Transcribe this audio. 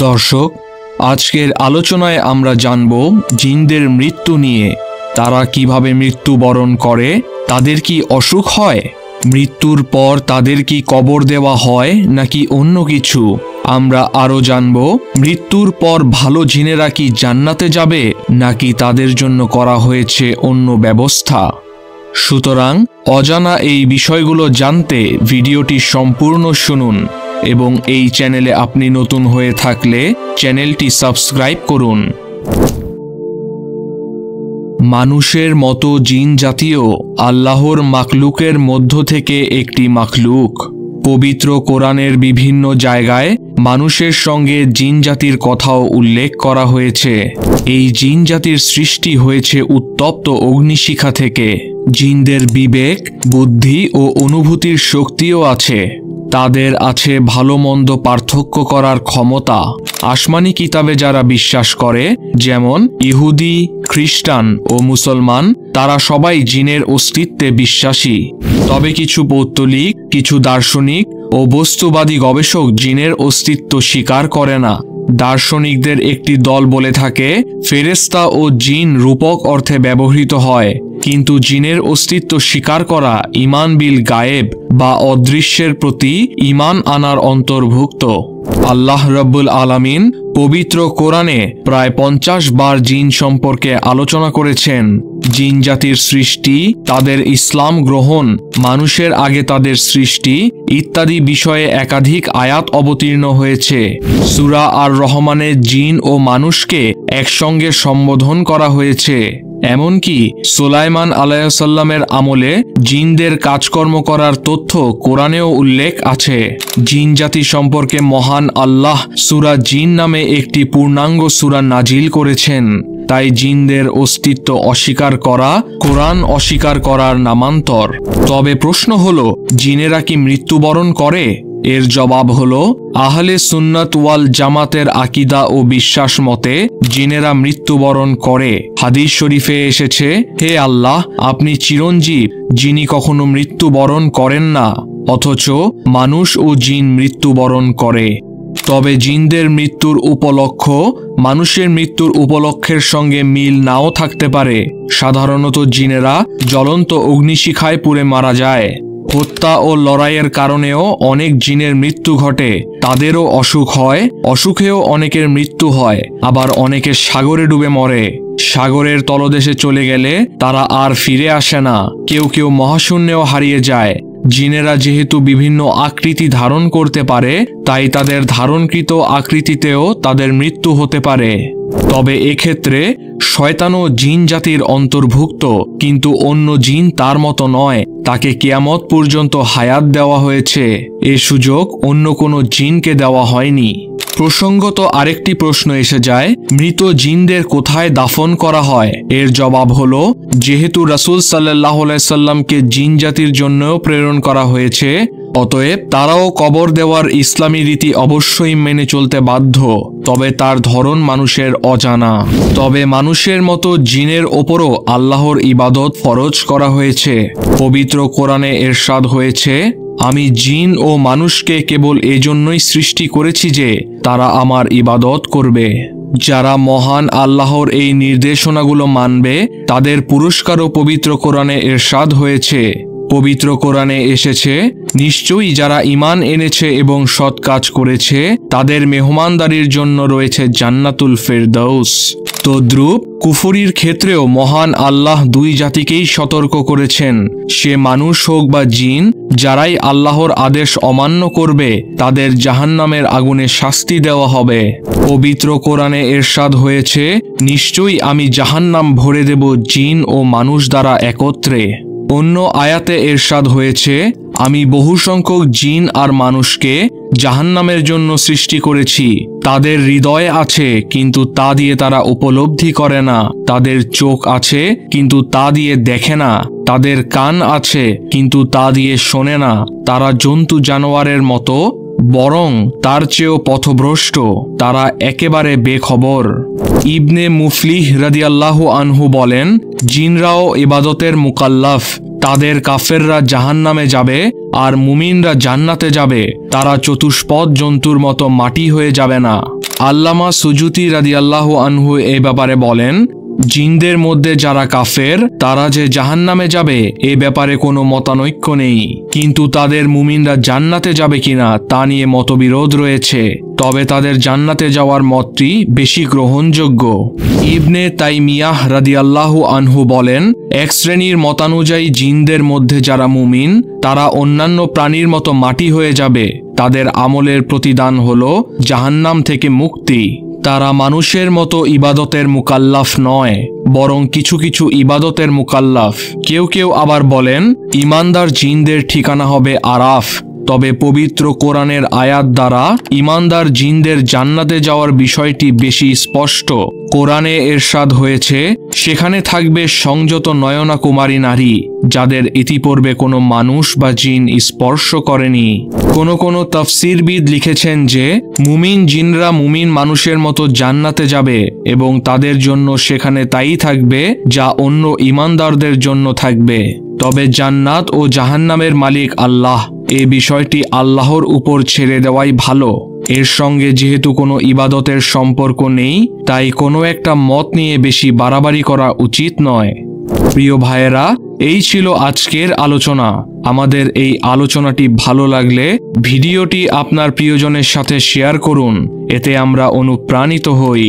দর্শক, আজকের আলোচনায় আমরা জানব জিনদের মৃত্যু নিয়ে। তারা কিভাবে মৃত্যুবরণ করে, তাদের কি অসুখ হয়, মৃত্যুর পর তাদের কি কবর দেওয়া হয় নাকি অন্য কিছু। আমরা আরও জানব মৃত্যুর পর ভালো জিনেরা কি জান্নাতে যাবে নাকি তাদের জন্য করা হয়েছে অন্য ব্যবস্থা। সুতরাং অজানা এই বিষয়গুলো জানতে ভিডিওটি সম্পূর্ণ শুনুন এবং এই চ্যানেলে আপনি নতুন হয়ে থাকলে চ্যানেলটি সাবস্ক্রাইব করুন। মানুষের মতো জিন জাতীয় আল্লাহর মাখলুকের মধ্য থেকে একটি মাখলুক। পবিত্র কোরআনের বিভিন্ন জায়গায় মানুষের সঙ্গে জিন জাতির কথাও উল্লেখ করা হয়েছে। এই জিন জাতির সৃষ্টি হয়েছে উত্তপ্ত অগ্নিশিখা থেকে। জিনদের বিবেক, বুদ্ধি ও অনুভূতির শক্তিও আছে। তাদের আছে ভালো মন্দ পার্থক্য করার ক্ষমতা। আসমানি কিতাবে যারা বিশ্বাস করে, যেমন ইহুদি, খ্রিস্টান ও মুসলমান, তারা সবাই জিনের অস্তিত্বে বিশ্বাসী। তবে কিছু পৌত্তলিক, কিছু দার্শনিক ও বস্তুবাদী গবেষক জিনের অস্তিত্ব স্বীকার করে না। দার্শনিকদের একটি দল বলে থাকে ফেরেশতা ও জিন রূপক অর্থে ব্যবহৃত হয়, কিন্তু জিনের অস্তিত্ব স্বীকার করা ঈমান বিল গায়েব বা অদৃশ্যের প্রতি ঈমান আনার অন্তর্ভুক্ত। আল্লাহ রাব্বুল আলামিন পবিত্র কোরআনে প্রায় 50 বার জিন সম্পর্কে আলোচনা করেছেন। জিন জাতির সৃষ্টি, তাদের ইসলাম গ্রহণ, মানুষের আগে তাদের সৃষ্টি ইত্যাদি বিষয়ে একাধিক আয়াত অবতীর্ণ হয়েছে। সূরা আর রহমানে জিন ও মানুষকে একসঙ্গে সম্বোধন করা হয়েছে। এমনকি সুলাইমান আলাইহিসসালামের আমলে জিনদের কাজকর্ম করার তথ্য কোরআনেও উল্লেখ আছে। জিন জাতি সম্পর্কে মহান আল্লাহ সূরা জিন নামে একটি পূর্ণাঙ্গ সূরা নাজিল করেছেন। তাই জিনদের অস্তিত্ব অস্বীকার করা কোরআন অস্বীকার করার নামান্তর। তবে প্রশ্ন হলো, জিনেরা কি মৃত্যুবরণ করে? এর জবাব হলো, আহলে সুন্নাত ওয়াল জামাতের আকীদা ও বিশ্বাস মতে জিনেরা মৃত্যুবরণ করে। হাদিস শরীফে এসেছে, হে আল্লাহ, আপনি চিরঞ্জীব, যিনি কখনো মৃত্যুবরণ করেন না, অথচ মানুষ ও জিন মৃত্যুবরণ করে। তবে জিনদের মৃত্যুর উপলক্ষ মানুষের মৃত্যুর উপলক্ষের সঙ্গে মিল নাও থাকতে পারে। সাধারণত জিনেরা জ্বলন্ত অগ্নিশিখায় পুড়ে মারা যায়। হত্যা ও লড়াইয়ের কারণেও অনেক জিনের মৃত্যু ঘটে। তাদেরও অসুখ হয়, অসুখেও অনেকের মৃত্যু হয়। আবার অনেকে সাগরে ডুবে মরে। সাগরের তলদেশে চলে গেলে তারা আর ফিরে আসে না। কেউ কেউ মহাশূন্যেও হারিয়ে যায়। জিনেরা যেহেতু বিভিন্ন আকৃতি ধারণ করতে পারে, তাই তাদের ধারণকৃত আকৃতিতেও তাদের মৃত্যু হতে পারে। তবে এক্ষেত্রে শয়তানও জিন জাতির অন্তর্ভুক্ত, কিন্তু অন্য জিন তার মতো নয়। তাকে কিয়ামত পর্যন্ত হায়াত দেওয়া হয়েছে। এ সুযোগ অন্য কোনো জিনকে দেওয়া হয়নি। প্রসঙ্গত আরেকটি প্রশ্ন এসে যায়, মৃত জিনদের কোথায় দাফন করা হয়? এর জবাব হলো, যেহেতু রাসূল সাল্লাল্লাহু আলাইহি সাল্লামকে জিন জাতির জন্যও প্রেরণ করা হয়েছে, অতএব তারাও কবর দেওয়ার ইসলামী রীতি অবশ্যই মেনে চলতে বাধ্য। তবে তার ধরন মানুষের অজানা। তবে মানুষের মতো জিনের ওপরও আল্লাহর ইবাদত ফরজ করা হয়েছে। পবিত্র কোরআনে এরশাদ হয়েছে, আমি জিন ও মানুষকে কেবল এজন্যই সৃষ্টি করেছি যে তারা আমার ইবাদত করবে। যারা মহান আল্লাহর এই নির্দেশনাগুলো মানবে, তাদের পুরস্কারও পবিত্র কোরআনে এরশাদ হয়েছে। পবিত্র কোরআনে এসেছে, নিশ্চয়ই যারা ঈমান এনেছে এবং সৎ কাজ করেছে তাদের মেহমানদারির জন্য রয়েছে জান্নাতুল ফেরদাউস। তদ্রূপ কুফরির ক্ষেত্রেও মহান আল্লাহ দুই জাতিকেই সতর্ক করেছেন, সে মানুষ হোক বা জিন, যারাই আল্লাহর আদেশ অমান্য করবে তাদের জাহান্নামের আগুনে শাস্তি দেওয়া হবে। পবিত্র কোরআনে এরশাদ হয়েছে, নিশ্চয়ই আমি জাহান্নাম ভরে দেব জিন ও মানুষ দ্বারা একত্রে। অন্য আয়াতে এরশাদ হয়েছে, আমি বহু সংখ্যক জিন আর মানুষকে জাহান্নামের জন্য সৃষ্টি করেছি। তাদের হৃদয় আছে, কিন্তু তা দিয়ে তারা উপলব্ধি করে না। তাদের চোখ আছে, কিন্তু তা দিয়ে দেখে না। তাদের কান আছে, কিন্তু তা দিয়ে শোনে না। তারা জন্তু জানোয়ারের মতো, বরং তার চেয়েও পথভ্রষ্ট। তারা একেবারে বেখবর। ইবনে মুফলিহ রাদিয়াল্লাহু আনহু বলেন, জিনরাও ইবাদতের মুকাল্লাফ। তাদের কাফেররা জাহান্নামে যাবে আর মুমিনরা জান্নাতে যাবে। তারা চতুষ্পদ জন্তুর মতো মাটি হয়ে যাবে না। আল্লামা সুজুতি রাদিয়াল্লাহু আনহু এই ব্যাপারে বলেন, জিনদের মধ্যে যারা কাফের তারা যে জাহান্নামে যাবে এ ব্যাপারে কোনো মতানৈক্য নেই, কিন্তু তাদের মুমিনরা জান্নাতে যাবে কিনা তা নিয়ে মতবিরোধ রয়েছে। তবে তাদের জান্নাতে যাওয়ার মতটি বেশি গ্রহণযোগ্য। ইবনে তাইমিয়াহ রাদিয়াল্লাহু আনহু বলেন, এক শ্রেণীর মতানুযায়ী জিনদের মধ্যে যারা মুমিন তারা অন্যান্য প্রাণীর মতো মাটি হয়ে যাবে। তাদের আমলের প্রতিদান হলো জাহান্নাম থেকে মুক্তি। তারা মানুষের মতো ইবাদতের মুকাল্লাফ নয়, বরং কিছু কিছু ইবাদতের মুকাল্লাফ। কেউ কেউ আবার বলেন ঈমানদার জিনদের ঠিকানা হবে আরাফ। তবে পবিত্র কোরআনের আয়াত দ্বারা ঈমানদার জিনদের জান্নাতে যাওয়ার বিষয়টি বেশি স্পষ্ট। কোরআনে এরশাদ হয়েছে, সেখানে থাকবে সংযত নয়না কুমারী নারী যাদের ইতিপূর্বে কোনো মানুষ বা জিন স্পর্শ করেনি। কোনো তাফসীরবিদ লিখেছেন যে মুমিন জিনরা মুমিন মানুষের মতো জান্নাতে যাবে এবং তাদের জন্য সেখানে তাই থাকবে যা অন্য ঈমানদারদের জন্য থাকবে। তবে জান্নাত ও জাহান্নামের মালিক আল্লাহ, এই বিষয়টি আল্লাহর উপর ছেড়ে দেওয়াই ভালো। এর সঙ্গে যেহেতু কোনো ইবাদতের সম্পর্ক নেই, তাই কোনো একটা মত নিয়ে বেশি বাড়াবাড়ি করা উচিত নয়। প্রিয় ভাইয়েরা, এই ছিল আজকের আলোচনা। আমাদের এই আলোচনাটি ভালো লাগলে ভিডিওটি আপনার প্রিয়জনের সাথে শেয়ার করুন, এতে আমরা অনুপ্রাণিত হই।